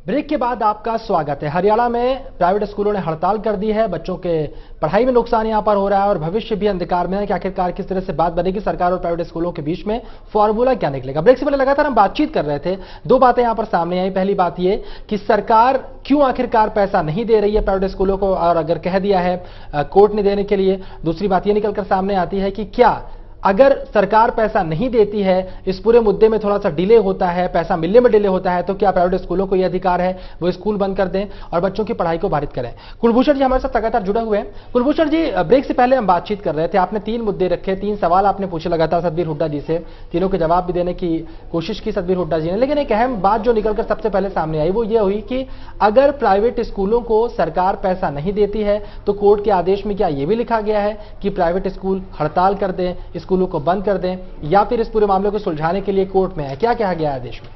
Break के बाद आपका स्वागत है। हरियाणा में प्राइवेट स्कूलों ने हड़ताल कर दी है। बच्चों के पढ़ाई में नुकसान यहां पर हो रहा है और भविष्य भी अंधकार में है कि आखिरकार किस तरह से बात बनेगी सरकार और प्राइवेट स्कूलों के बीच में, फॉर्मूला क्या निकलेगा। ब्रेक से पहले लगातार हम बातचीत कर रहे थे, दो बातें यहां पर सामने आई। पहली बात यह कि सरकार क्यों आखिरकार पैसा नहीं दे रही है प्राइवेट स्कूलों को, और अगर कह दिया है कोर्ट ने देने के लिए। दूसरी बात यह निकलकर सामने आती है कि क्या अगर सरकार पैसा नहीं देती है, इस पूरे मुद्दे में थोड़ा सा डिले होता है, पैसा मिलने में डिले होता है, तो क्या प्राइवेट स्कूलों को यह अधिकार है वो स्कूल बंद कर दें और बच्चों की पढ़ाई को बाधित करें। कुलभूषण जी हमारे साथ लगातार जुड़े हुए हैं। कुलभूषण जी, ब्रेक से पहले हम बातचीत कर रहे थे, आपने तीन मुद्दे रखे, तीन सवाल आपने पूछे लगातार सतबीर हुड्डा जी से, तीनों के जवाब भी देने की कोशिश की सतबीर हुड्डा जी ने। लेकिन एक अहम बात जो निकलकर सबसे पहले सामने आई वो ये हुई कि अगर प्राइवेट स्कूलों को सरकार पैसा नहीं देती है तो कोर्ट के आदेश में क्या यह भी लिखा गया है कि प्राइवेट स्कूल हड़ताल कर दें, स्कूलों को बंद कर दें, या फिर इस पूरे मामले को सुलझाने के लिए कोर्ट में है? क्या कहा गया आदेश में?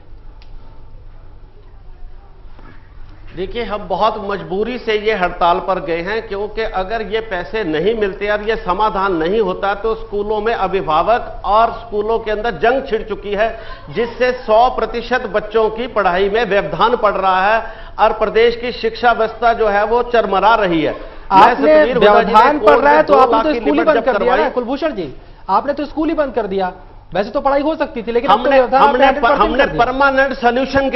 देखिए, हम बहुत मजबूरी से ये हड़ताल पर गए हैं, क्योंकि अगर ये पैसे नहीं मिलते और ये समाधान नहीं होता तो स्कूलों में अभिभावक और स्कूलों के अंदर जंग छिड़ चुकी है, जिससे 100% बच्चों की पढ़ाई में व्यवधान पड़ रहा है और प्रदेश की शिक्षा व्यवस्था जो है वो चरमरा रही है। आपने व्यवधान पड़ रहा है तो आपने तो स्कूल ही बंद कर दिया है कुलभूषण जी, आपने तो स्कूल ही बंद कर दिया। वैसे तो पढ़ाई हो सकती थी, लेकिन हमने परमानेंट सॉल्यूशन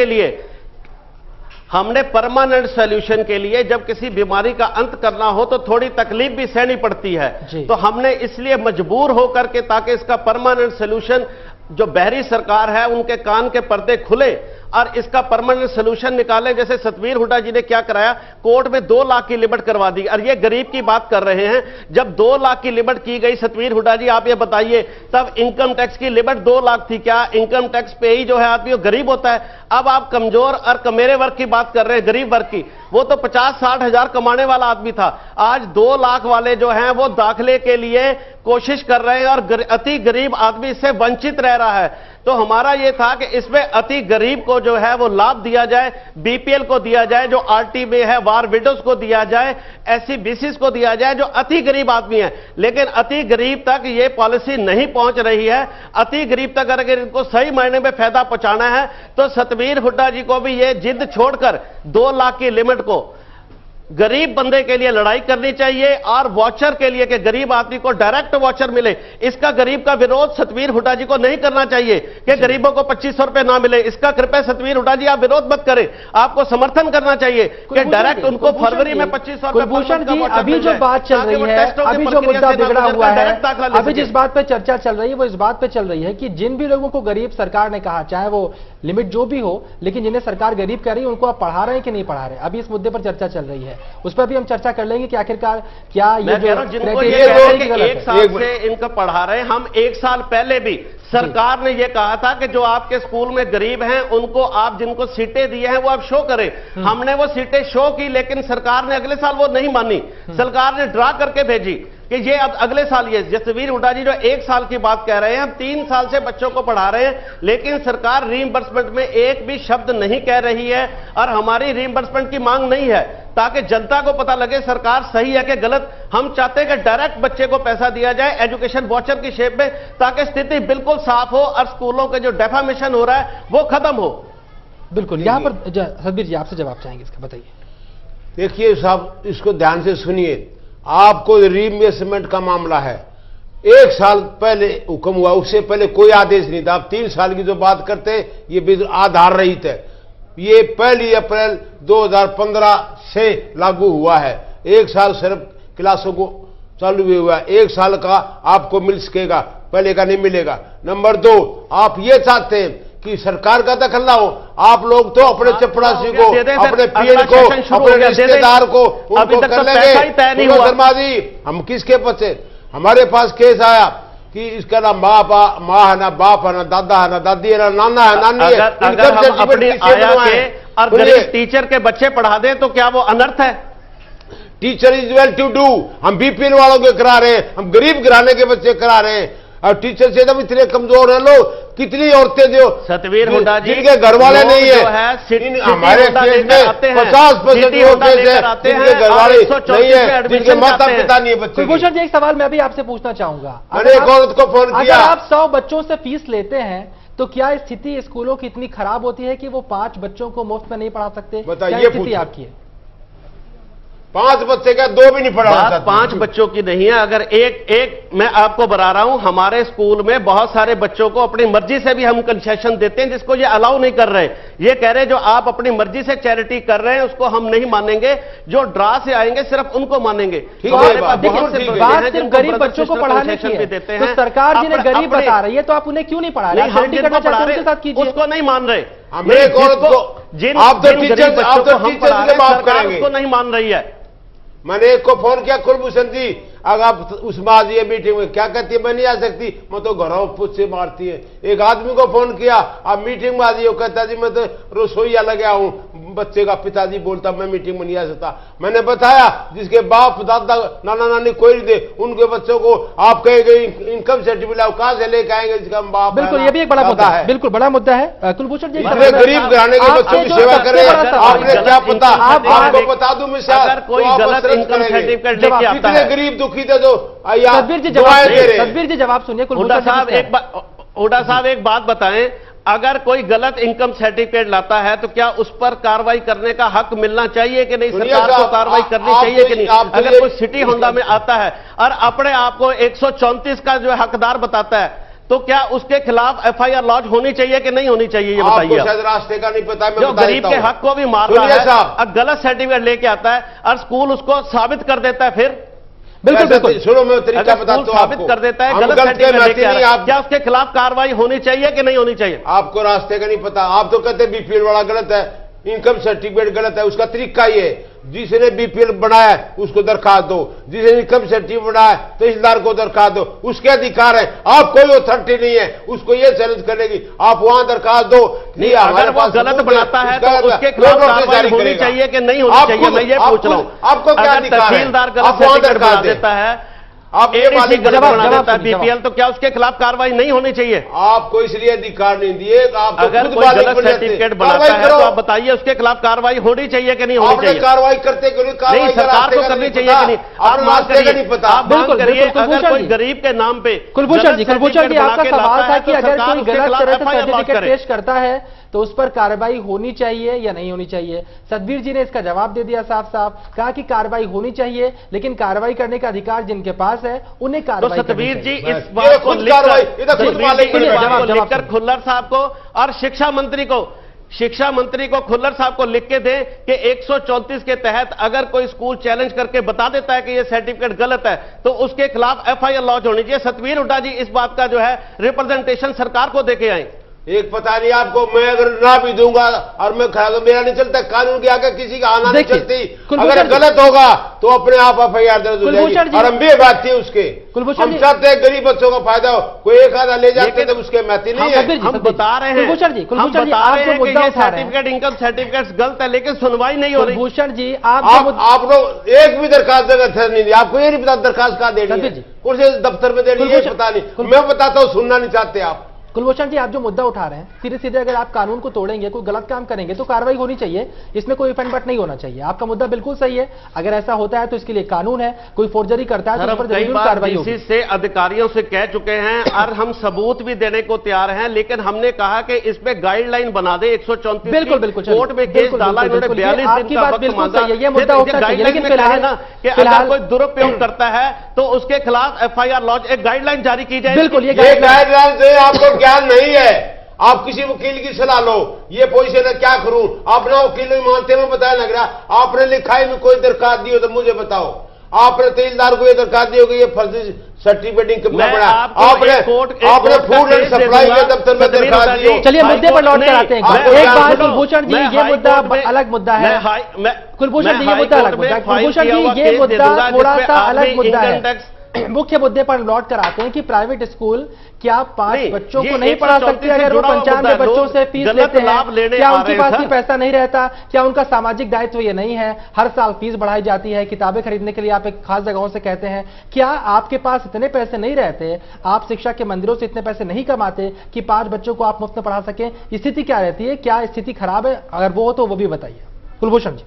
के लिए जब किसी बीमारी का अंत करना हो तो थोड़ी तकलीफ भी सहनी पड़ती है, तो हमने इसलिए मजबूर होकर के, ताकि इसका परमानेंट सॉल्यूशन, जो बहरी सरकार है उनके कान के पर्दे खुले और इसका परमानेंट सोल्यूशन निकालें। जैसे सतबीर हुड्डा जी ने क्या कराया, कोर्ट में 2 लाख की लिमिट करवा दी, और ये गरीब की बात कर रहे हैं। जब 2 लाख की लिमिट की गई, सतबीर हुड्डा जी आप ये बताइए, तब इनकम टैक्स की लिमिट 2 लाख थी। क्या इनकम टैक्स पे ही जो है आदमी गरीब होता है? अब आप कमजोर और कमेरे वर्ग की बात कर रहे हैं, गरीब वर्ग की। वो तो 50-60 हजार कमाने वाला आदमी था, आज 2 लाख वाले जो हैं वो दाखिले के लिए कोशिश कर रहे हैं और अति गरीब आदमी इससे वंचित रह रहा है। तो हमारा यह था कि इसमें अति गरीब को जो है वो लाभ दिया जाए, बीपीएल को दिया जाए, जो आरटी में है, वार विडोज को दिया जाए, एससी बीसीज को दिया जाए, जो अति गरीब आदमी है। लेकिन अति गरीब तक ये पॉलिसी नहीं पहुंच रही है। अति गरीब तक अगर इनको सही मायने में फायदा पहुंचाना है तो सतबीर हुड्डा जी को भी ये जिद छोड़कर 2 लाख की लिमिट को गरीब बंदे के लिए लड़ाई करनी चाहिए, और वॉचर के लिए कि गरीब आदमी को डायरेक्ट वॉचर मिले, इसका गरीब का विरोध सतबीर हुड्डा जी को नहीं करना चाहिए कि गरीबों को 2500 रुपए ना मिले। इसका कृपया सतबीर हुड्डा जी आप विरोध मत करें, आपको समर्थन करना चाहिए कि डायरेक्ट उनको फरवरी में 2500 रुपए। कुलभूषण जी, अभी जो बात चल रही है, अभी जो मुद्दा बिगड़ा हुआ है, अभी जिस बात पर चर्चा चल रही है वो इस बात पर चल रही है कि जिन भी लोगों को गरीब सरकार ने कहा, चाहे वो लिमिट जो भी हो, लेकिन जिन्हें सरकार गरीब कह रही है उनको आप पढ़ा रहे हैं कि नहीं पढ़ा रहे, अभी इस मुद्दे पर चर्चा चल रही है। उस पर भी हम चर्चा कर लेंगे कि आखिरकार क्या ये जो जिनको ये एक साल से इनको पढ़ा रहे हैं, हम 1 साल पहले भी सरकार ने यह कहा था कि जो आपके स्कूल में गरीब हैं उनको आप जिनको सीटें दी हैं वो आप शो करें। हमने वो सीटें शो की, लेकिन सरकार ने अगले साल वो नहीं मानी। सरकार ने ड्रा करके भेजी कि ये अब अगले साल, ये सतबीर हुड्डा जी जो 1 साल की बात कह रहे हैं, हम 3 साल से बच्चों को पढ़ा रहे हैं, लेकिन सरकार रीइंबर्समेंट में एक भी शब्द नहीं कह रही है और हमारी रीइंबर्समेंट की मांग नहीं है, ताकि जनता को पता लगे सरकार सही है कि गलत। हम चाहते हैं कि डायरेक्ट बच्चे को पैसा दिया जाए एजुकेशन वाउचर की शेप में, ताकि स्थिति बिल्कुल साफ हो और स्कूलों के जो डेफामेशन हो रहा है वो खत्म हो। बिल्कुल, यहां पर सतबीर जी आपसे जवाब चाहेंगे इसका, बताइए। देखिए साहब, इसको ध्यान से सुनिए। आपको रीइंबर्समेंट का मामला है, 1 साल पहले हुक्म हुआ, उससे पहले कोई आदेश नहीं था। आप 3 साल की जो बात करते हैं ये आधार रहित है। ये 1 अप्रैल 2015 से लागू हुआ है। 1 साल सिर्फ क्लासों को चालू भी हुआ है, 1 साल का आपको मिल सकेगा, पहले का नहीं मिलेगा। नंबर 2, आप ये चाहते हैं कि सरकार का दखल ना हो। आप लोग तो अपने चपड़ासी को, अपने पीएन को, अपने रिश्तेदार को उनको कर लेंगे। शर्मा जी, हम किसके बच्चे? हमारे पास केस आया कि इसका ना माँ है, ना बाप है, ना दादा है, ना दादी है, ना नाना है, नानी है। अगर हम अपनी आया के और गरीब टीचर के बच्चे पढ़ा दें तो क्या वो अनर्थ है? Teacher is well to do. हम बीपीएल वालों के करा रहे हैं, हम गरीब घराने के बच्चे करा रहे हैं, और टीचर से जब इतने कमजोर है लोग, कितनी औरतें जो सतबीर हुड्डा जी जिनके घर वाले नहीं है, हमारे केस में 50% जिनके घर वाले नहीं है, जिनके माता पिता नहीं है बच्चे। कुलभूषण जी, एक सवाल मैं भी आपसे पूछना चाहूंगा। मैंने एक औरत को फोन किया, अगर आप 100 बच्चों से फीस लेते हैं तो क्या स्थिति स्कूलों की इतनी खराब होती है कि वो 5 बच्चों को मुफ्त में नहीं पढ़ा सकते? बताइए, क्या स्थिति आपकी है? 5 बच्चे क्या 2 भी नहीं पढ़ा? बात 5 बच्चों की नहीं है। अगर एक मैं आपको बता रहा हूं, हमारे स्कूल में बहुत सारे बच्चों को अपनी मर्जी से भी हम कंसेशन देते हैं, जिसको ये अलाउ नहीं कर रहे। ये कह रहे हैं जो आप अपनी मर्जी से चैरिटी कर रहे हैं उसको हम नहीं मानेंगे, जो ड्रा से आएंगे सिर्फ उनको मानेंगे। ठीक है, बात सिर्फ गरीब बच्चों को पढ़ाने की है, तो सरकार जिन्हें गरीब बता रही है तो आप उन्हें क्यों नहीं पढ़ा रहे? हम जिनको पढ़ा रहे उसको नहीं मान रहे। जिन आप तो टीचर उसको नहीं मान रही है। मैंने एक को फोन किया, कुलभूषण जी अगर आप उसमें आ जाइए मीटिंग में, क्या कहती है मैं नहीं आ सकती, मैं तो घरों पुछ से मारती है। एक आदमी को फोन किया, आप मीटिंग में आ जाइए, कहता जी मैं तो रसोईया लगा हूं, बच्चे का पिताजी बोलता मैं मीटिंग में नहीं आ सकता। मैंने बताया जिसके बाप दादा नाना नानी कोई नहीं दे, उनके बच्चों को आप कहेंगे इनकम सर्टिफिकेट कहां से लेके आएंगे जिसका बाप? बिल्कुल, ये भी एक बड़ा मुद्दा है, बिल्कुल बड़ा मुद्दा है। कुलभूषण जी गरीब घराने के बच्चों की सेवा करें, आपने क्या पता? आपको बता दूं मैं, अगर कोई गलत इनकम सर्टिफिकेट लेके आता है, गरीब दुखी थे जो सतबीर जी जवाब सुनिए। हुड्डा साहब एक बात बताएं, अगर कोई गलत इनकम सर्टिफिकेट लाता है तो क्या उस पर कार्रवाई करने का हक मिलना चाहिए कि नहीं? सरकार को कार्रवाई करनी चाहिए कि नहीं? अगर कोई सिटी होंडा में आता है और अपने आप को 134 का जो हकदार बताता है तो क्या उसके खिलाफ एफआईआर लॉन्च होनी चाहिए कि नहीं होनी चाहिए? ये बताइए। शायद रास्ते का नहीं पता, जो गरीब के हक को भी मार रहा है और गलत सर्टिफिकेट लेके आता है और स्कूल उसको साबित कर देता है। फिर बिल्कुल सुनो, मैं तरीका बताता हूं, साबित कर देता है गलत सर्टिफिकेट लेके आ रहा है, क्या उसके खिलाफ कार्रवाई होनी चाहिए कि नहीं होनी चाहिए? आपको रास्ते का नहीं पता। आप तो कहते बीपीएल वाला गलत है, इनकम सर्टिफिकेट गलत है। उसका तरीका ये है, जिसने बीपीएल बनाया है उसको दरखास्त दो, जिसने इनकम सर्टिफिकेट बनाया तहसीलदार को दरखास्त दो, उसके अधिकार है। आप कोई अथॉरिटी नहीं है उसको ये चैलेंज करने आप वहां दरखास्त दो। नहीं, अगर वो गलत बनाता है तो उसके खिलाफ कार्रवाई होनी चाहिए कि नहीं होनी चाहिए? मैं ये पूछ रहा हूं। आपको क्या अधिकार है? तहसीलदार गलत सर्टिफिकेट बना देता है, आप ये गलत बना देता है बीपीएल, तो क्या उसके खिलाफ कार्रवाई नहीं होनी चाहिए? आपको इसलिए अधिकार नहीं दिए। आप अगर कोई गलत सर्टिफिकेट बनाता है तो आप बताइए उसके खिलाफ कार्रवाई होनी चाहिए कि नहीं होनी चाहिए? कार्रवाई करते क्यों नहीं? नहीं, सरकार को करनी चाहिए कि नहीं? आप मांग करिए, आप मांग करिए। अगर कोई गरीब के नाम पे कुलभूषण जी आपका सवाल था कि अगर कोई गलत सर्टिफिकेट पेश करता है तो उस पर कार्रवाई होनी चाहिए या नहीं होनी चाहिए? सतबीर जी ने इसका जवाब दे दिया साफ साफ, कहा कि कार्रवाई होनी चाहिए, लेकिन कार्रवाई करने का अधिकार जिनके पास है उन्हें कार्रवाई। तो सतबीर जी इस बात को लिखकर खुल्लर साहब को और शिक्षा मंत्री को खुल्लर साहब को लिख के दें कि 134 के तहत अगर कोई स्कूल चैलेंज करके बता देता है कि यह सर्टिफिकेट गलत है तो उसके खिलाफ एफआईआर लॉन्च होनी चाहिए। सतबीर हुड्डा जी इस बात का जो है रिप्रेजेंटेशन सरकार को देके आए। एक पता नहीं आपको, मैं अगर ना भी दूंगा और मैं खड़ा तो मेरा नहीं चलता, कानून के आगे किसी का आना नहीं चलती। अगर गलत होगा तो अपने आप एफआईआर दर्ज हो जाएगी और हम बेबाकी उसके। हम चाहते हैं गरीब बच्चों का फायदा हो, कोई एक आधा ले जाते तो उसके महती नहीं है। हम बता रहे हैं, हम बता रहे हैं कि ये सर्टिफिकेट इनकम सर्टिफिकेट गलत है, लेकिन सुनवाई नहीं हो रही। भूषण जी आप लोग एक भी दरखास्त जगह नहीं दी, आपको ये नहीं पता दरखास्त कहाँ देनी है, कौन से दफ्तर में देनी है पता नहीं। मैं बताता हूँ, सुनना नहीं चाहते आप। कुलभूषण जी आप जो मुद्दा उठा रहे हैं, सीधे सीधे अगर आप कानून को तोड़ेंगे, कोई गलत काम करेंगे तो कार्रवाई होनी चाहिए, इसमें कोई इफेंट बट नहीं होना चाहिए। आपका मुद्दा बिल्कुल सही है, अगर ऐसा होता है तो इसके लिए कानून है, कोई फोर्जरी करता है तो उस पर जरूर कार्रवाई होगी। से अधिकारियों से कह चुके हैं और हम सबूत भी देने को तैयार हैं, लेकिन हमने कहा कि इस पे गाइडलाइन बना दे। 134 बिल्कुल कोर्ट में केस डाला, इन्होंने 42 दिन का वक्त मांगा। ये मुद्दा उठना चाहिए, लेकिन फिलहाल ना कि अगर कोई दुरुपयोग करता है तो उसके खिलाफ एफआईआर लॉन्च, एक गाइडलाइन जारी की जाए। बिल्कुल, ये गाइडलाइन से आपको ज्ञान नहीं है, आप किसी वकील की सलाह लो। ये पोजीशन है, क्या करूं? अपना वकील नहीं मानते, मैं बताया लग रहा। आपने लिखा है कोई दरखास्त दी हो तो मुझे बताओ। आपने तहसीलदार को ये दरखास्त दी होगी, ये फर्जी सर्टिफिकेट कब बना? आपने फूड एंड सप्लाई के दफ्तर में दरखास्त दी हो। चलिए मुद्दे पर लौट कर आते हैं। एक बात कुलभूषण जी, ये मुद्दा अलग मुद्दा है। कुलभूषण जी ये मुद्दा अलग मुद्दा है। कुलभूषण जी ये मुद्दा थोड़ा सा अलग मुद्दा है। मुख्य मुद्दे पर लौट कर आते हैं कि प्राइवेट स्कूल क्या 5 बच्चों को नहीं पढ़ा सकते अगर वो 95 बच्चों से फीस लेते हैं? क्या उनके पास ही पैसा नहीं रहता? क्या उनका सामाजिक दायित्व ये नहीं है? हर साल फीस बढ़ाई जाती है, किताबें खरीदने के लिए आप एक खास जगहों से कहते हैं। क्या आपके पास इतने पैसे नहीं रहते, आप शिक्षा के मंदिरों से इतने पैसे नहीं कमाते कि 5 बच्चों को आप मुफ्त में पढ़ा सकें? स्थिति क्या रहती है? क्या स्थिति खराब है? अगर वो हो तो वो भी बताइए कुलभूषण जी।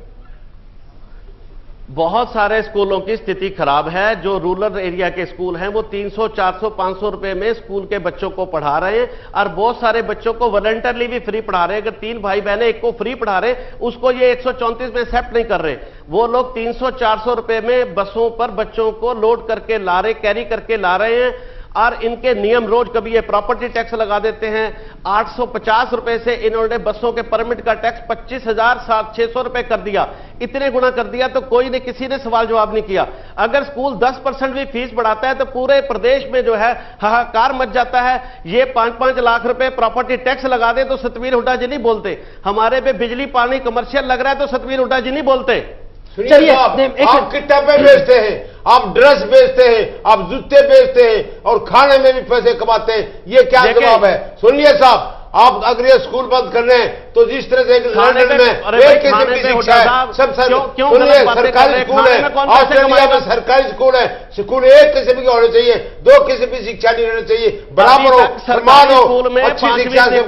बहुत सारे स्कूलों की स्थिति खराब है। जो रूरल एरिया के स्कूल हैं वो 300, 400, 500 रुपए में स्कूल के बच्चों को पढ़ा रहे हैं और बहुत सारे बच्चों को वॉलंटरली भी फ्री पढ़ा रहे हैं। अगर 3 भाई बहनें एक को फ्री पढ़ा रहे उसको ये 134 में एक्सेप्ट नहीं कर रहे। वो लोग 300, 400 रुपए में बसों पर बच्चों को लोड करके ला रहे, कैरी करके ला रहे हैं और इनके नियम रोज कभी ये प्रॉपर्टी टैक्स लगा देते हैं। 850 रुपए से इन्होंने बसों के परमिट का टैक्स 25,600 रुपए कर दिया। इतने गुना कर दिया तो कोई ने किसी ने सवाल जवाब नहीं किया। अगर स्कूल 10% भी फीस बढ़ाता है तो पूरे प्रदेश में जो है हाहाकार मच जाता है। ये 5-5 लाख रुपए प्रॉपर्टी टैक्स लगा दे तो सतवीर हुड्डा जी नहीं बोलते। हमारे पे बिजली पानी कमर्शियल लग रहा है तो सतवीर हुड्डा जी नहीं बोलते। सुनिए, आप किताबें बेचते हैं, आप ड्रेस बेचते हैं, आप जूते बेचते हैं और खाने में भी पैसे कमाते हैं। ये क्या जवाब है? सुनिए साहब, आप अगर ये स्कूल बंद कर रहे हैं तो जिस तरह से लंदन में एक किस्म की शिक्षा है, सब सुनिए सरकारी स्कूल है, ऑस्ट्रेलिया में सरकारी स्कूल है, स्कूल एक किस्म के होने चाहिए, 2 किस्म की शिक्षा नहीं रहनी चाहिए, बराबर हो, समान हो, अच्छी शिक्षा से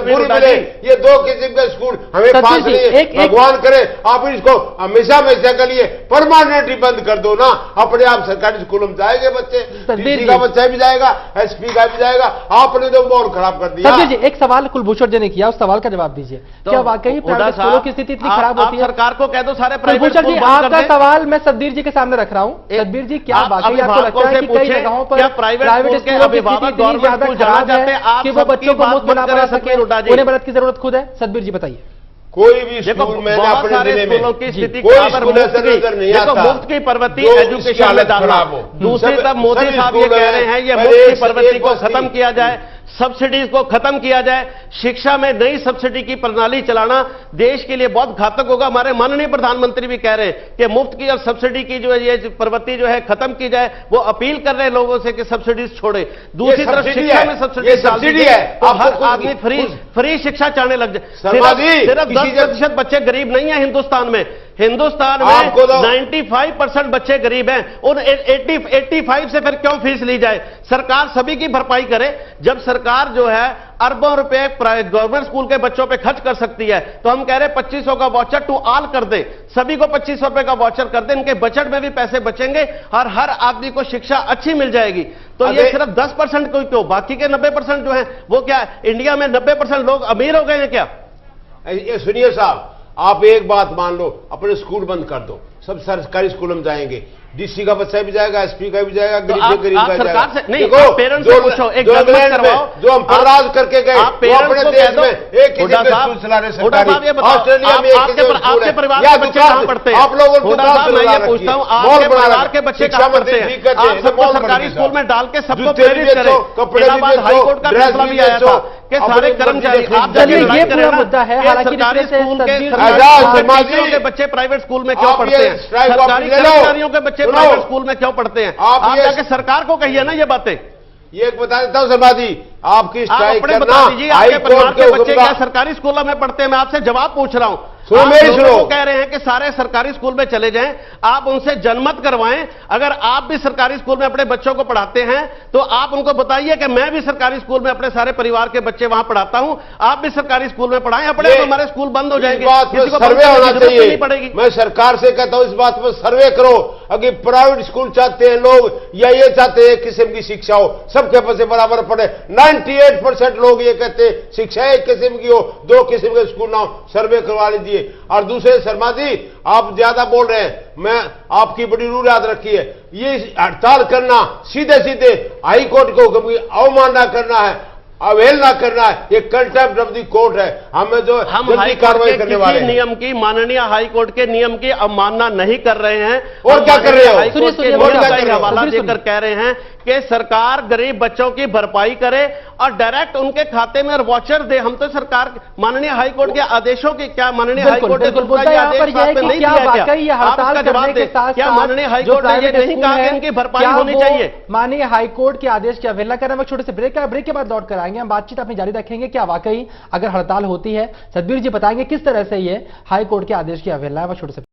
बुरी मिले। ये 2 किस्म के स्कूल हमें पास नहीं है। भगवान करे आप इसको हमेशा हमेशा के लिए परमानेंटली बंद कर दो ना, अपने आप सरकारी स्कूलों में जाएंगे बच्चे, डीसी का बच्चा भी जाएगा, एसपी का भी जाएगा। आपने तो माहौल खराब कर दिया। जी एक सवाल कुलभूषण जी ने किया, उस सवाल का जवाब दीजिए। तो क्या वाकई प्राइवेट स्कूलों की स्थिति इतनी खराब होती है? सरकार को कह दो सारे प्राइवेट कुलभूषण जी, आपका सवाल मैं सतबीर जी के सामने रख रहा हूं। सतबीर जी, क्या वाकई आपको लगता है कि कई जगहों पर प्राइवेट स्कूलों की स्थिति इतनी ज्यादा खराब है कि वो बच्चों को मुफ्त बना पा सके, उन्हें मदद की जरूरत खुद है? सतबीर जी बताइए। कोई भी स्कूल में अपने जिले में की स्थिति मुफ्त की प्रवृत्ति एजुकेशन में डालना। दूसरी तरफ मोदी साहब ये कह रहे हैं ये मुफ्त की प्रवृत्ति को खत्म किया जाए, सब्सिडीज को खत्म किया जाए, शिक्षा में नई सब्सिडी की प्रणाली चलाना देश के लिए बहुत घातक होगा। हमारे माननीय प्रधानमंत्री भी कह रहे हैं कि मुफ्त की और सब्सिडी की जो है ये प्रवृत्ति जो है खत्म की जाए। वो अपील कर रहे हैं लोगों से कि सब्सिडीज छोड़े। दूसरी तरफ शिक्षा में सब्सिडी है तो हर आदमी फ्री शिक्षा चाहने लग जाए। सिर्फ 10% बच्चे गरीब नहीं है हिंदुस्तान में। हिंदुस्तान में 95% बच्चे गरीब हैं। उन 85 से फिर क्यों फीस ली जाए? सरकार सभी की भरपाई करे। जब सरकार जो है अरबों रुपए गवर्नमेंट स्कूल के बच्चों पे खर्च कर सकती है तो हम कह रहे हैं 2500 का वाउचर टू ऑल कर दे, सभी को 2500 रुपए का वाउचर कर दे। इनके बजट में भी पैसे बचेंगे और हर आदमी को शिक्षा अच्छी मिल जाएगी। तो ये सिर्फ 10% को क्यों? बाकी के 90% जो है वो क्या इंडिया में 90% लोग अमीर हो गए हैं क्या? ये सुनिए साहब, आप एक बात मान लो, अपने स्कूल बंद कर दो, सब सरकारी स्कूलों में जाएंगे, डीसी का बच्चा भी जाएगा, एसपी का भी जाएगा, गरीब से गरीब का जाएगा। नहीं, पेरेंट्स से पूछो, एक जो हम फराज करके गए वो अपने देश में एक किसी के स्कूल चला रहे सरकारी, ऑस्ट्रेलिया में आपके परिवार के बच्चे कहां पढ़ते हैं? आप लोगों को मैं ये पूछता हूं, आपके परिवार के बच्चे कहां पढ़ते हैं? आप सबको सरकारी स्कूल में डाल के सबको प्रेरित करें। इलाहाबाद हाईकोर्ट का फैसला भी आया था कि सारे कर्मचारी आप ये पूरा मुद्दा है। हालांकि सरकारी स्कूल के बच्चे प्राइवेट स्कूल में क्यों पढ़ते हैं? सरकारी कर्मचारियों के बच्चे प्राइवेट स्कूल में क्यों पढ़ते हैं? आप जाके सरकार को कहिए ना ये बातें। ये बता देता हूं शर्मा जी, आपकी स्ट्राइक करना, आपके परिवार के बच्चे क्या सरकारी स्कूलों में पढ़ते हैं? मैं आपसे जवाब पूछ रहा हूं। सुनो मेरी सुनो, कह रहे हैं कि सारे सरकारी स्कूल में चले जाएं, आप उनसे जनमत करवाएं। अगर आप भी सरकारी स्कूल में अपने बच्चों को पढ़ाते हैं तो आप उनको बताइए कि मैं भी सरकारी स्कूल में अपने सारे परिवार के बच्चे वहां पढ़ाता हूं, आप भी सरकारी स्कूल में पढ़ाएं। अपने हमारे स्कूल बंद हो जाएंगे, सर्वे होना चाहिए। पड़ेगी। मैं सरकार से कहता हूं इस बात पर सर्वे करो। अगर प्राइवेट स्कूल चाहते हैं लोग या ये चाहते हैं किस्म की शिक्षा हो, सबके पैसे बराबर पड़े। 98% लोग ये कहते हैं शिक्षा एक किस्म की हो, 2 किस्म के स्कूल ना हो। सर्वे करवा लीजिए। और दूसरे शर्मा जी, आप ज्यादा बोल रहे हैं, मैं आपकी बड़ी रूल याद रखी है, ये हड़ताल करना, सीधे सीधे हाई कोर्ट को अवमानना करना है, अवहेलना करना है, ये कंटेम्प्ट ऑफ द कोर्ट है। हमें जो हम हाई कार्रवाई करने वाले नियम की, माननीय हाई कोर्ट के नियम की अवमानना नहीं कर रहे हैं। और क्या कर रहे हो? हाई कोर्ट के नियम का हवाला देकर कह रहे हैं कि सरकार गरीब बच्चों की भरपाई करे और डायरेक्ट उनके खाते में वाउचर दे। हम तो सरकार माननीय हाई कोर्ट के आदेशों की क्या माननीय हाई कोर्ट ने नहीं दिया? क्या माननीय हाई कोर्ट ने नहीं कहा कि इनकी भरपाई होनी चाहिए? माननीय हाई कोर्ट के आदेश की अवहेलना करना। हम छोटे से ब्रेक के बाद लौट कर आएंगे, हम बातचीत अपनी जारी रखेंगे। क्या वाकई अगर हड़ताल होती है, सतबीर जी बताएंगे किस तरह से ये हाई कोर्ट के आदेश की अवहेलना है। छोटे से